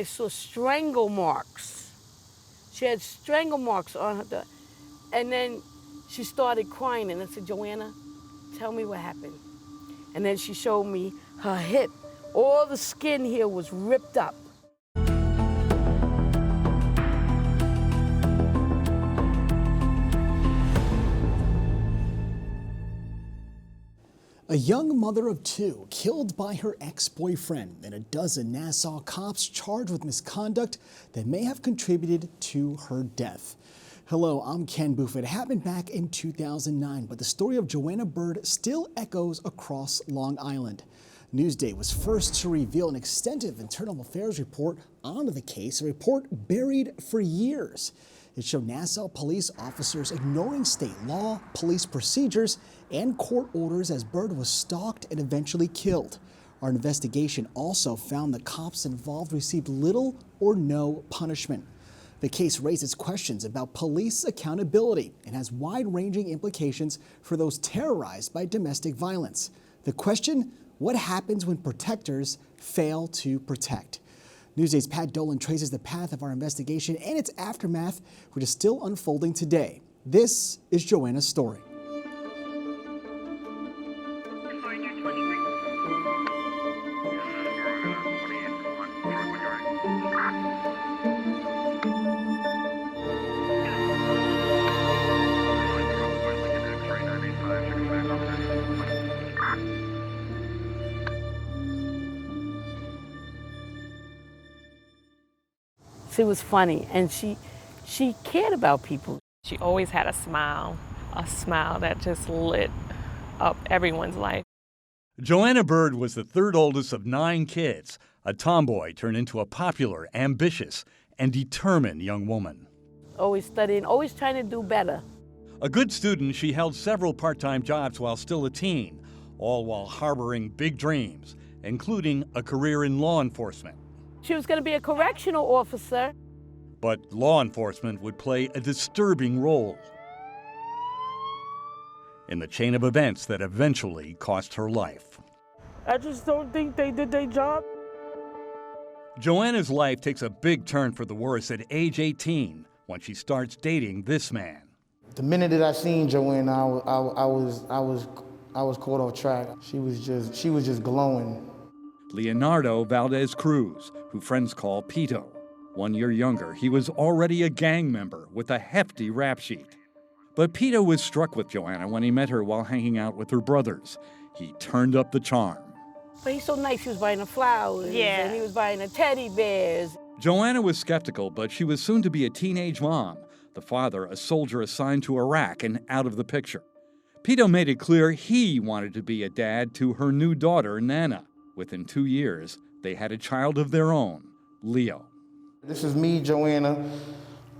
I saw strangle marks. She had strangle marks on her, and then she started crying, and I said, Joanna, tell me what happened. And then she showed me her hip. All the skin here was ripped up. A young mother of two killed by her ex-boyfriend, and a dozen Nassau cops charged with misconduct that may have contributed to her death. Hello, I'm Ken Booth. It happened back in 2009, but the story of Joanna Bird still echoes across Long Island. Newsday was first to reveal an extensive internal affairs report onto the case, a report buried for years. It showed Nassau police officers ignoring state law, police procedures, and court orders as Bird was stalked and eventually killed. Our investigation also found the cops involved received little or no punishment. The case raises questions about police accountability and has wide-ranging implications for those terrorized by domestic violence. The question, what happens when protectors fail to protect? Newsday's Pat Dolan traces the path of our investigation and its aftermath, which is still unfolding today. This is Joanna's story. She was funny, and she cared about people. She always had a smile that just lit up everyone's life. Joanna Bird was the third oldest of 9 kids, a tomboy turned into a popular, ambitious, and determined young woman. Always studying, always trying to do better. A good student, she held several part-time jobs while still a teen, all while harboring big dreams, including a career in law enforcement. She was going to be a correctional officer. But law enforcement would play a disturbing role in the chain of events that eventually cost her life. I just don't think they did their job. Joanna's life takes a big turn for the worse at age 18 when she starts dating this man. The minute that I seen Joanna, I was caught off track. She was just glowing. Leonardo Valdez Cruz, who friends call Pito. 1 year younger, he was already a gang member with a hefty rap sheet. But Pito was struck with Joanna when he met her while hanging out with her brothers. He turned up the charm. But he's so nice. He was buying the flowers, and he was buying the teddy bears. Joanna was skeptical, but she was soon to be a teenage mom. The father, a soldier assigned to Iraq and out of the picture. Pito made it clear he wanted to be a dad to her new daughter, Nana. Within 2 years, they had a child of their own, Leo. This is me, Joanna,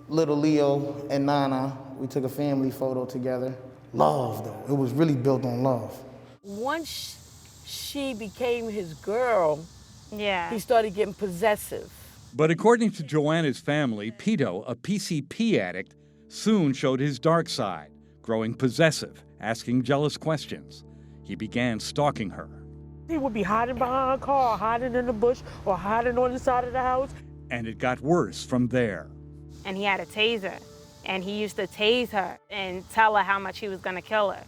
little Leo, and Nana. We took a family photo together. Love, though. It was really built on love. Once she became his girl, he started getting possessive. But according to Joanna's family, Pito, a PCP addict, soon showed his dark side, growing possessive, asking jealous questions. He began stalking her. He would be hiding behind a car, hiding in the bush, or hiding on the side of the house. And it got worse from there. And he had a taser, and he used to tase her and tell her how much he was going to kill her.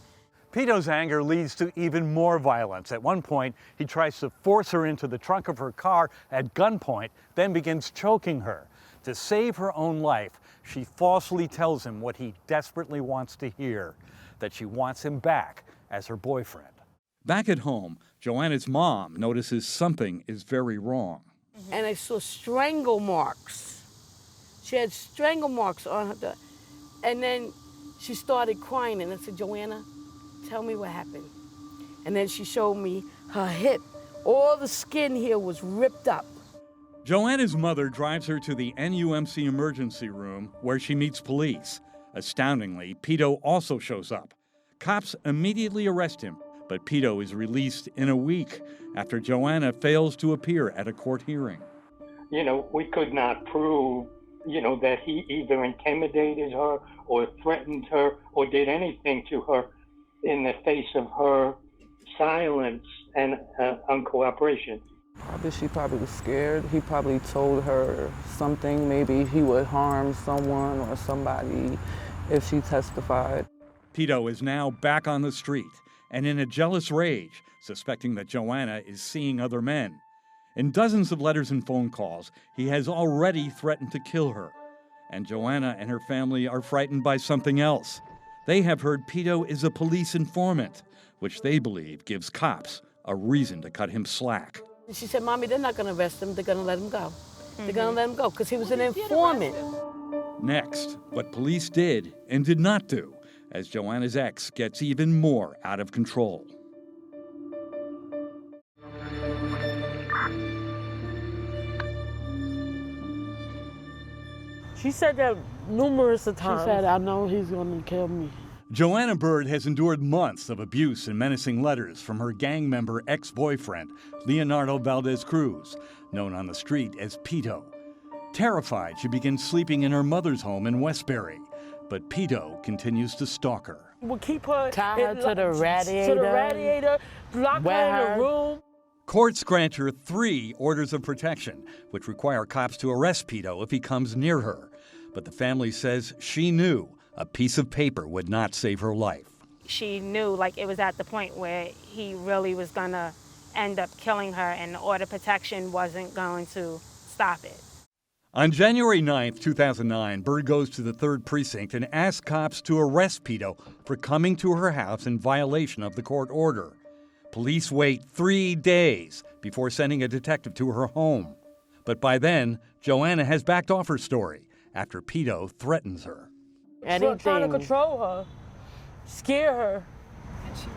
Pito's anger leads to even more violence. At one point, he tries to force her into the trunk of her car at gunpoint, then begins choking her. To save her own life, she falsely tells him what he desperately wants to hear, that she wants him back as her boyfriend. Back at home, Joanna's mom notices something is very wrong. And I saw strangle marks. She had strangle marks on her, and then she started crying, and I said, Joanna, tell me what happened. And then she showed me her hip. All the skin here was ripped up. Joanna's mother drives her to the NUMC emergency room where she meets police. Astoundingly, Pito also shows up. Cops immediately arrest him, but Pito is released in a week after Joanna fails to appear at a court hearing. We could not prove, that he either intimidated her or threatened her or did anything to her in the face of her silence and uncooperation. She probably was scared. He probably told her something. Maybe he would harm someone or somebody if she testified. Pito is now back on the street and in a jealous rage, suspecting that Joanna is seeing other men. In dozens of letters and phone calls, he has already threatened to kill her. And Joanna and her family are frightened by something else. They have heard Pito is a police informant, which they believe gives cops a reason to cut him slack. She said, Mommy, they're not going to arrest him. They're going to let him go. They're going to let him go because he was an informant. Next, what police did and did not do as Joanna's ex gets even more out of control. She said that numerous times. She said, I know he's going to kill me. Joanna Bird has endured months of abuse and menacing letters from her gang member ex-boyfriend, Leonardo Valdez Cruz, known on the street as Pito. Terrified, she begins sleeping in her mother's home in Westbury, but Pito continues to stalk her. We'll keep her, tie her to the radiator, lock her in the room. Courts grant her 3 orders of protection, which require cops to arrest Pito if he comes near her. But the family says she knew a piece of paper would not save her life. She knew, like, it was at the point where he really was going to end up killing her, and the order of protection wasn't going to stop it. On January 9th, 2009, Bird goes to the 3rd Precinct and asks cops to arrest Pito for coming to her house in violation of the court order. Police wait 3 days before sending a detective to her home. But by then, Joanna has backed off her story after Pito threatens her. Trying to control her, scare her. And she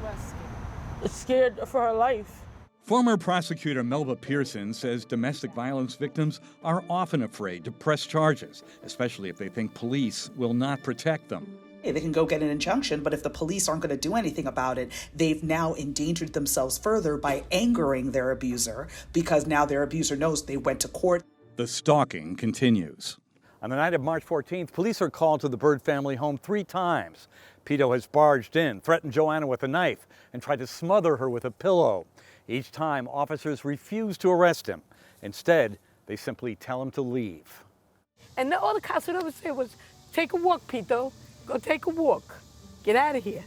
was scared for her life. Former prosecutor Melba Pearson says domestic violence victims are often afraid to press charges, especially if they think police will not protect them. They can go get an injunction, but if the police aren't going to do anything about it, they've now endangered themselves further by angering their abuser, because now their abuser knows they went to court. The stalking continues. On the night of March 14th, police are called to the Bird family home 3 times. Pito has barged in, threatened Joanna with a knife, and tried to smother her with a pillow. Each time, officers refuse to arrest him. Instead, they simply tell him to leave. And all the cops would ever say was, take a walk, Pito. Go take a walk. Get out of here.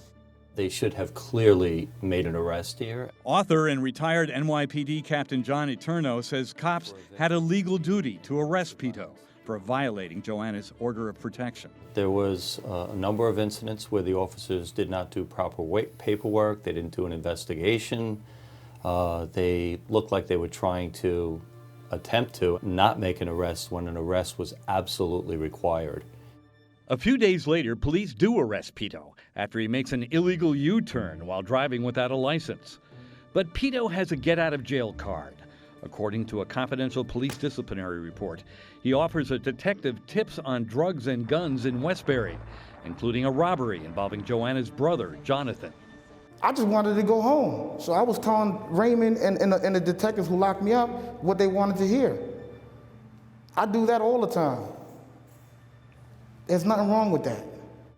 They should have clearly made an arrest here. Author and retired NYPD Captain John Eterno says cops had a legal duty to arrest Pito for violating Joanna's order of protection. There was a number of incidents where the officers did not do proper paperwork, they didn't do an investigation, they looked like they were trying to attempt to not make an arrest when an arrest was absolutely required. A few days later, police do arrest Pito after he makes an illegal U-turn while driving without a license. But Pito has a get-out-of-jail card. According to a confidential police disciplinary report, he offers a detective tips on drugs and guns in Westbury, including a robbery involving Joanna's brother, Jonathan. I just wanted to go home. So I was telling Raymond and the detectives who locked me up what they wanted to hear. I do that all the time. There's nothing wrong with that.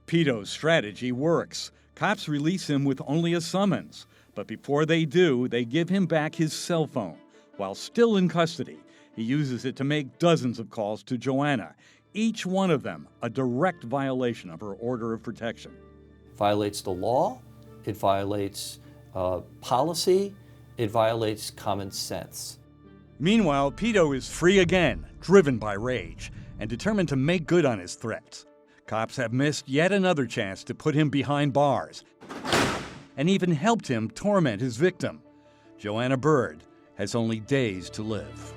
Pito's strategy works. Cops release him with only a summons. But before they do, they give him back his cell phone. While still in custody, he uses it to make dozens of calls to Joanna, each one of them a direct violation of her order of protection. Violates the law, it violates policy, it violates common sense. Meanwhile, Pito is free again, driven by rage, and determined to make good on his threats. Cops have missed yet another chance to put him behind bars, and even helped him torment his victim. Joanna Bird has only days to live.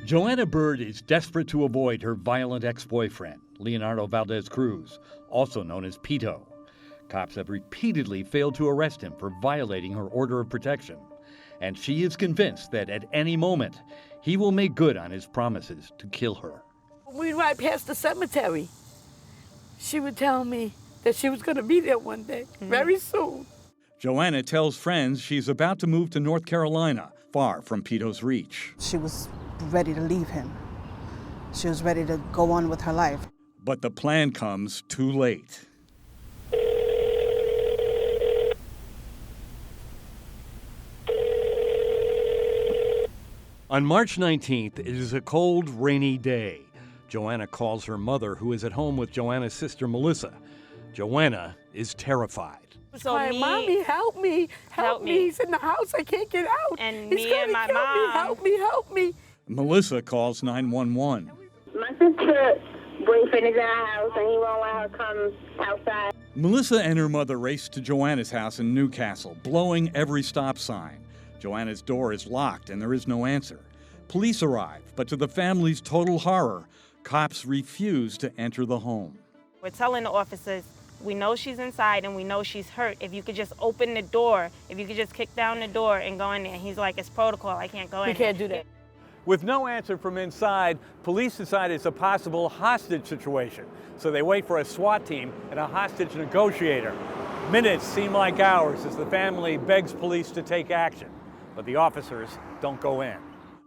Joanna Bird is desperate to avoid her violent ex-boyfriend, Leonardo Valdez Cruz, also known as Pito. Cops have repeatedly failed to arrest him for violating her order of protection, and she is convinced that at any moment, he will make good on his promises to kill her. We'd ride past the cemetery. She would tell me that she was going to be there one day, very soon. Joanna tells friends she's about to move to North Carolina, far from Pito's reach. She was ready to leave him. She was ready to go on with her life. But the plan comes too late. On March 19th, it is a cold, rainy day. Joanna calls her mother, who is at home with Joanna's sister, Melissa. Joanna is terrified. So Mommy, help me. Help me. He's in the house. I can't get out. And He's me and my mom. Help me. Help me. Melissa calls 911. My sister's boyfriend is in our house and he won't let her come outside. Melissa and her mother race to Joanna's house in Newcastle, blowing every stop sign. Joanna's door is locked and there is no answer. Police arrive, but to the family's total horror, cops refuse to enter the home. We're telling the officers, we know she's inside and we know she's hurt. If you could just open the door, if you could just kick down the door and go in there. He's like, it's protocol, I can't go in there. We can't do that. With no answer from inside, police decide it's a possible hostage situation. So they wait for a SWAT team and a hostage negotiator. Minutes seem like hours as the family begs police to take action, but the officers don't go in.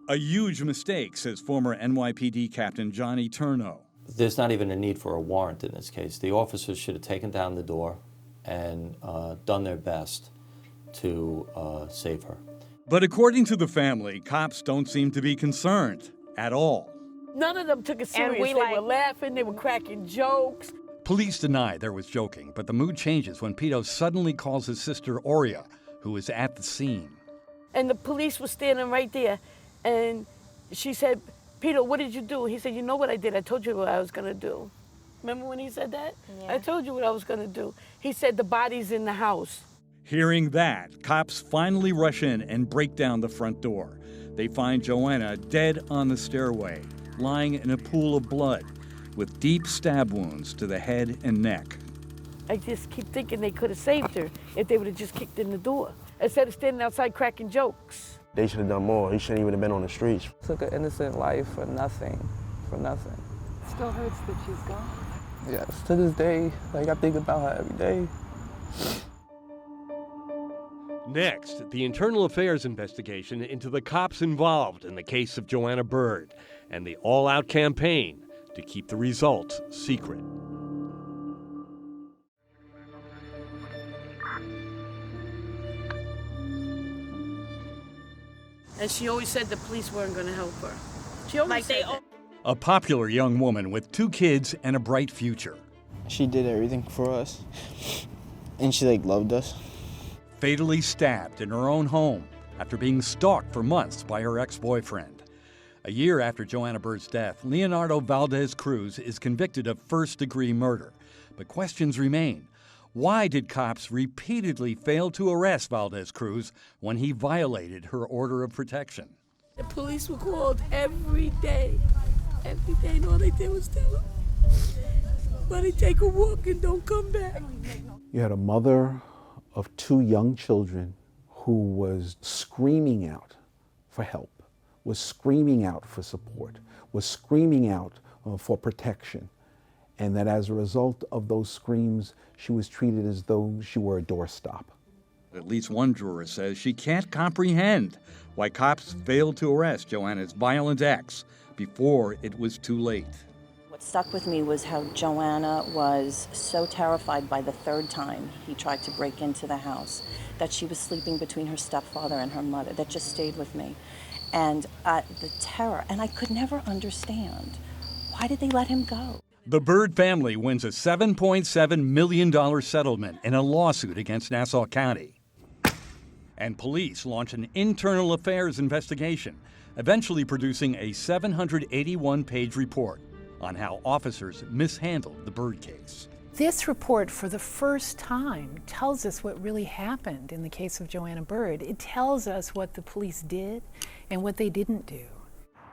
A huge mistake, says former NYPD Captain Johnny Turno. There's not even a need for a warrant in this case. The officers should have taken down the door and done their best to save her. But according to the family, cops don't seem to be concerned at all. None of them took it serious. They were laughing, they were cracking jokes. Police deny there was joking, but the mood changes when Pito suddenly calls his sister Oria, who is at the scene. And the police was standing right there, and she said, Pito, what did you do? He said, you know what I did? I told you what I was going to do. Remember when he said that? Yeah. I told you what I was going to do. He said, the body's in the house. Hearing that, cops finally rush in and break down the front door. They find Joanna dead on the stairway, lying in a pool of blood, with deep stab wounds to the head and neck. I just keep thinking they could have saved her if they would have just kicked in the door, instead of standing outside cracking jokes. They should have done more. He shouldn't even have been on the streets. Took an innocent life for nothing, Still hurts that she's gone. Yes, to this day, like I think about her every day. Next, the internal affairs investigation into the cops involved in the case of Joanna Bird and the all-out campaign to keep the results secret. And she always said the police weren't going to help her. She always said that. A popular young woman with 2 kids and a bright future. She did everything for us, and she loved us. Fatally stabbed in her own home after being stalked for months by her ex-boyfriend. A year after Joanna Bird's death, Leonardo Valdez Cruz is convicted of first-degree murder. But questions remain. Why did cops repeatedly fail to arrest Valdez Cruz when he violated her order of protection? The police were called every day, and all they did was tell them, buddy, take a walk and don't come back. You had a mother of 2 young children who was screaming out for help, was screaming out for support, was screaming out for protection. And that as a result of those screams, she was treated as though she were a doorstop. At least one juror says she can't comprehend why cops failed to arrest Joanna's violent ex before it was too late. What stuck with me was how Joanna was so terrified by the 3rd time he tried to break into the house, that she was sleeping between her stepfather and her mother. That just stayed with me. And the terror, and I could never understand, why did they let him go? The Bird family wins a $7.7 million settlement in a lawsuit against Nassau County. And police launch an internal affairs investigation, eventually producing a 781-page report on how officers mishandled the Bird case. This report, for the first time, tells us what really happened in the case of Joanna Bird. It tells us what the police did and what they didn't do.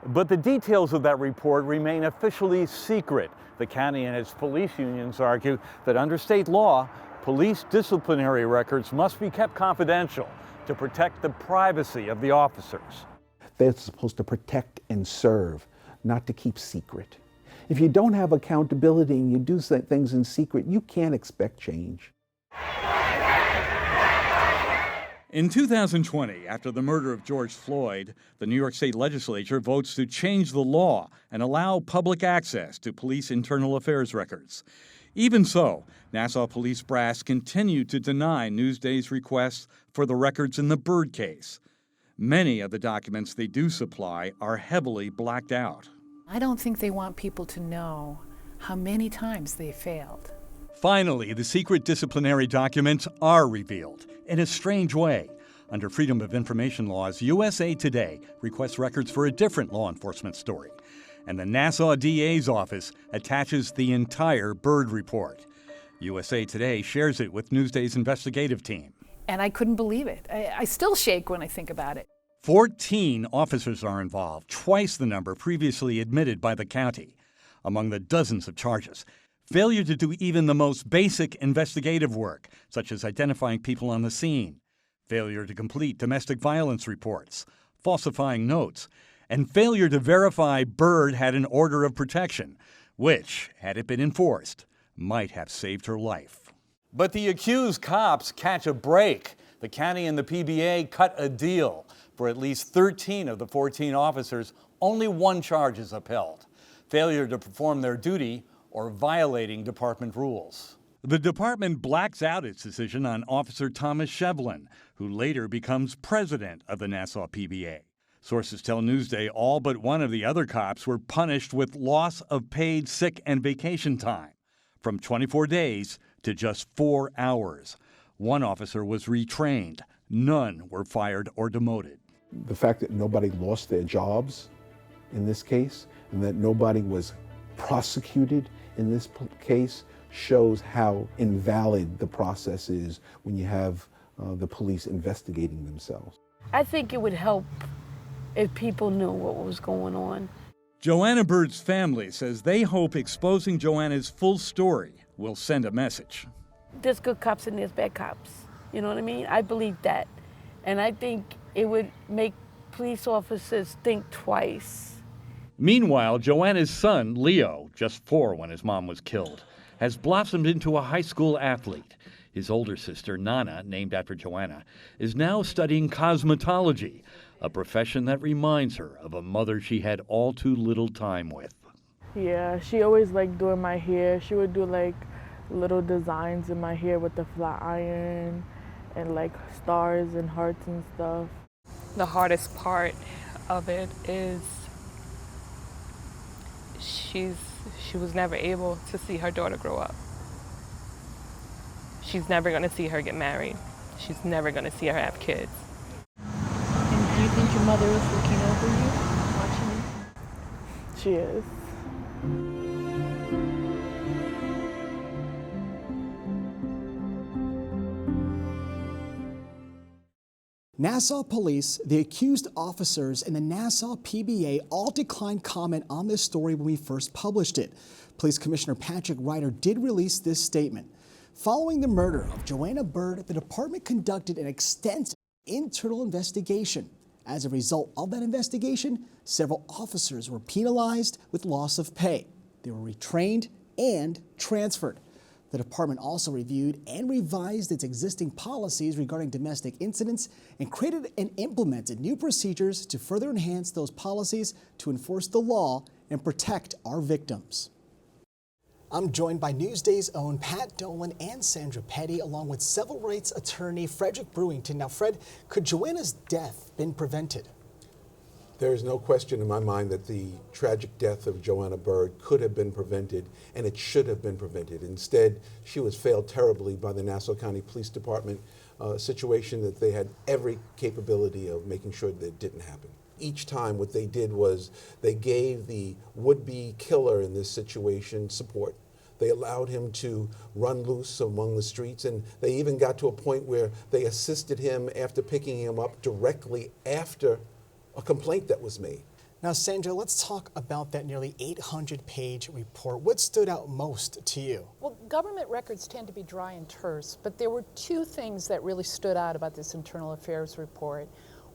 But the details of that report remain officially secret. The county and its police unions argue that under state law, police disciplinary records must be kept confidential to protect the privacy of the officers. They're supposed to protect and serve, not to keep secret. If you don't have accountability and you do things in secret, you can't expect change. In 2020, after the murder of George Floyd, the New York State Legislature votes to change the law and allow public access to police internal affairs records. Even so, Nassau police brass continue to deny Newsday's requests for the records in the Bird case. Many of the documents they do supply are heavily blacked out. I don't think they want people to know how many times they failed. Finally, the secret disciplinary documents are revealed in a strange way. Under Freedom of Information laws, USA Today requests records for a different law enforcement story, and the Nassau DA's office attaches the entire Bird report. USA Today shares it with Newsday's investigative team. And I couldn't believe it. I still shake when I think about it. 14 officers are involved, twice the number previously admitted by the county. Among the dozens of charges, failure to do even the most basic investigative work, such as identifying people on the scene, failure to complete domestic violence reports, falsifying notes, and failure to verify Bird had an order of protection, which, had it been enforced, might have saved her life. But the accused cops catch a break. The county and the PBA cut a deal. For at least 13 of the 14 officers, only one charge is upheld: failure to perform their duty or violating department rules. The department blacks out its decision on Officer Thomas Shevlin, who later becomes president of the Nassau PBA. Sources tell Newsday all but one of the other cops were punished with loss of paid sick and vacation time, from 24 days to just 4 hours. One officer was retrained. None were fired or demoted. The fact that nobody lost their jobs in this case and that nobody was prosecuted in this case shows how invalid the process is when you have the police investigating themselves. I think it would help if people knew what was going on. Joanna Bird's family says they hope exposing Joanna's full story will send a message. There's good cops and there's bad cops. You know what I mean? I believe that. And I think it would make police officers think twice. Meanwhile, Joanna's son, Leo, just 4 when his mom was killed, has blossomed into a high school athlete. His older sister, Nana, named after Joanna, is now studying cosmetology, a profession that reminds her of a mother she had all too little time with. Yeah, she always liked doing my hair. She would do like little designs in my hair with the flat iron and like stars and hearts and stuff. The hardest part of it is she was never able to see her daughter grow up. She's never going to see her get married. She's never going to see her have kids. And do you think your mother is looking over you, watching you? She is. Nassau police, the accused officers, and the Nassau PBA all declined comment on this story when we first published it. Police Commissioner Patrick Ryder did release this statement. Following the murder of Joanna Bird, the department conducted an extensive internal investigation. As a result of that investigation, several officers were penalized with loss of pay. They were retrained and transferred. The department also reviewed and revised its existing policies regarding domestic incidents and created and implemented new procedures to further enhance those policies to enforce the law and protect our victims. I'm joined by Newsday's own Pat Dolan and Sandra Petty, along with civil rights attorney Frederick Brewington. Now, Fred, could Joanna's death been prevented? There is no question in my mind that the tragic death of Joanna Bird could have been prevented, and it should have been prevented. Instead, she was failed terribly by the Nassau County Police Department, a situation that they had every capability of making sure that it didn't happen. Each time what they did was they gave the would-be killer in this situation support. They allowed him to run loose among the streets, and they even got to a point where they assisted him after picking him up directly after a complaint that was made. Now, Sandra, let's talk about that nearly 800-page report. What stood out most to you? Well, government records tend to be dry and terse, but there were two things that really stood out about this internal affairs report.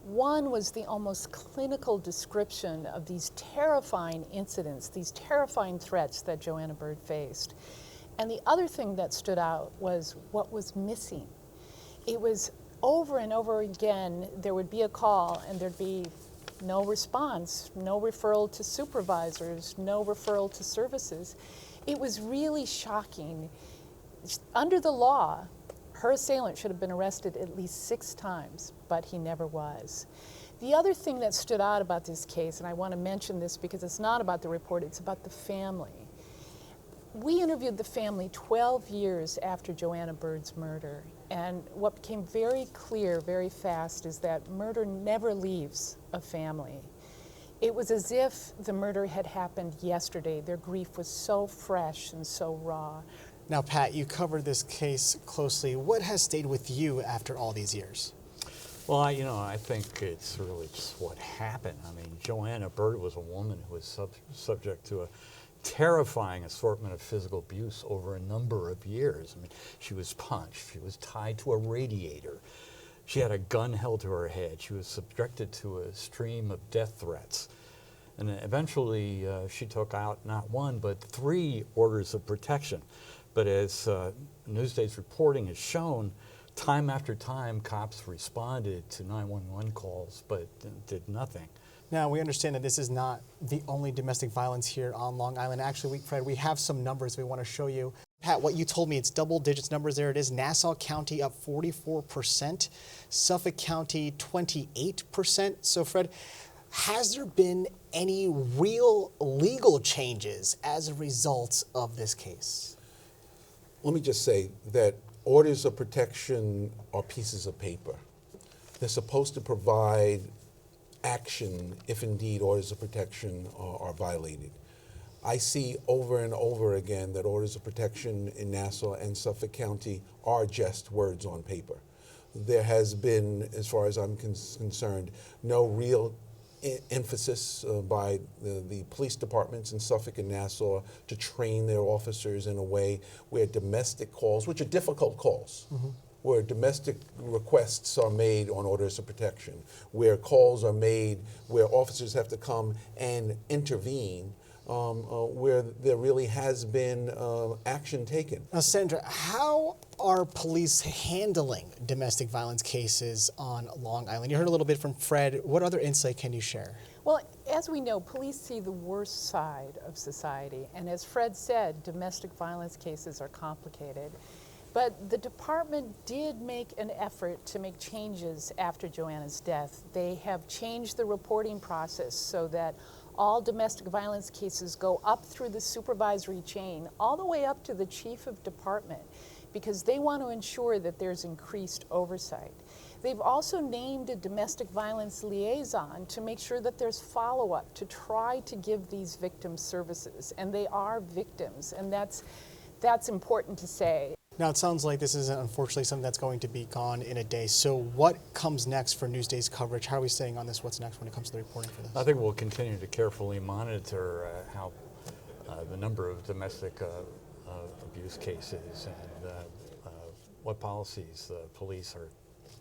One was the almost clinical description of these terrifying incidents, these terrifying threats that Joanna Bird faced. And the other thing that stood out was what was missing. It was over and over again, there would be a call and there'd be no response, no referral to supervisors, no referral to services. It was really shocking. Under the law, her assailant should have been arrested at least 6 times, but he never was. The other thing that stood out about this case, and I want to mention this because it's not about the report, it's about the family. We interviewed the family 12 years after Joanna Bird's murder, and what became very clear very fast is that murder never leaves a family. It was as if the murder had happened yesterday. Their grief was so fresh and so raw. Now, Pat, you covered this case closely. What has stayed with you after all these years? Well, I think it's really just what happened. I mean, Joanna Bird was a woman who was subject to a terrifying assortment of physical abuse over a number of years. I mean, she was punched, she was tied to a radiator, she had a gun held to her head, she was subjected to a stream of death threats. And then eventually she took out not 1, but 3 orders of protection. But as Newsday's reporting has shown, time after time, cops responded to 911 calls, but did nothing. Now, we understand that this is not the only domestic violence here on Long Island. Actually, Fred, we have some numbers we want to show you. Pat, what you told me, it's double digits numbers. There it is. Nassau County up 44%, Suffolk County 28%. So, Fred, has there been any real legal changes as a result of this case? Let me just say that orders of protection are pieces of paper. They're supposed to provide action if indeed orders of protection are violated. I see over and over again that orders of protection in Nassau and Suffolk County are just words on paper. There has been, as far as I'm concerned, no real emphasis by the police departments in Suffolk and Nassau to train their officers in a way where domestic calls, which are difficult calls, where domestic requests are made on orders of protection, where calls are made where officers have to come and intervene, where there really has been action taken. Now, Sandra, how are police handling domestic violence cases on Long Island? You heard a little bit from Fred. What other insight can you share? Well, as we know, police see the worst side of society. And as Fred said, domestic violence cases are complicated. But the department did make an effort to make changes after Joanna's death. They have changed the reporting process so that all domestic violence cases go up through the supervisory chain, all the way up to the chief of department, because they want to ensure that there's increased oversight. They've also named a domestic violence liaison to make sure that there's follow-up to try to give these victims services. And they are victims, and that's important to say. Now, it sounds like this is unfortunately something that's going to be gone in a day. So what comes next for Newsday's coverage? How are we staying on this? What's next when it comes to the reporting for this? I think we'll continue to carefully monitor how the number of domestic abuse cases and what policies the police are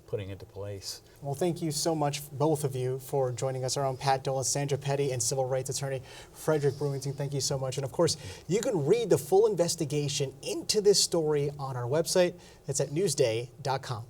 putting into place. Well, thank you so much, both of you, for joining us. Our own Pat Dolan, Sandra Petty, and civil rights attorney Frederick Brewington. Thank you so much. And of course, you can read the full investigation into this story on our website. It's at newsday.com.